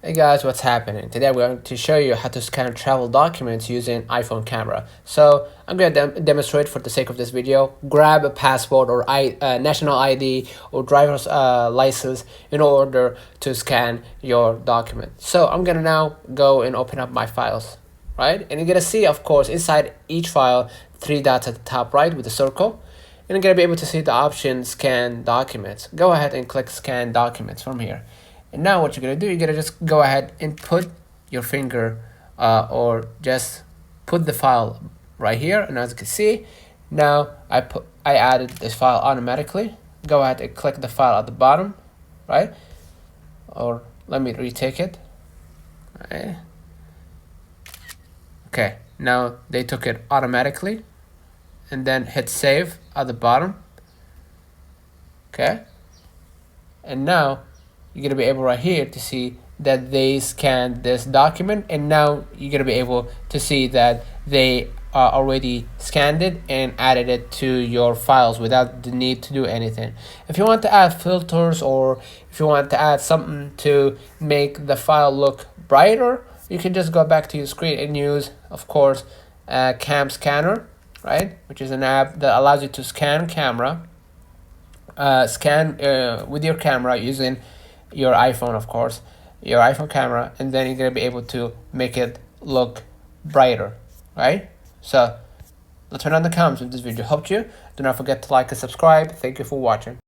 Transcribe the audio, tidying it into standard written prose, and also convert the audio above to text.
Hey guys, what's happening? Today we're going to show you how to scan travel documents using iPhone camera. So I'm going to demonstrate for the sake of this video. Grab a passport or national ID or driver's license in order to scan your document. So I'm going to now go and open up my files, right? And you're going to see, of course, inside each file, 3 dots at the top right with a circle. And you're going to be able to see the option scan documents. Go ahead and click scan documents from here. And now what you're going to do, you're going to just go ahead and put your finger or just put the file right here. And as you can see, now I added this file automatically. Go ahead and click the file at the bottom, right? Or let me retake it. Right. Okay, now they took it automatically. And then hit save at the bottom. Okay. And now you're going to be able right here to see that they scanned this document, and now you're going to be able to see that they already scanned it and added it to your files without the need to do anything. If you want to add filters or if you want to add something to make the file look brighter, you can just go back to your screen and use, of course, Cam Scanner, right, which is an app that allows you to scan with your camera using your iPhone, of course, your iPhone camera, and then you're going to be able to make it look brighter, right? So let's turn on the comments if this video helped you. Do not forget to like and subscribe. Thank you for watching.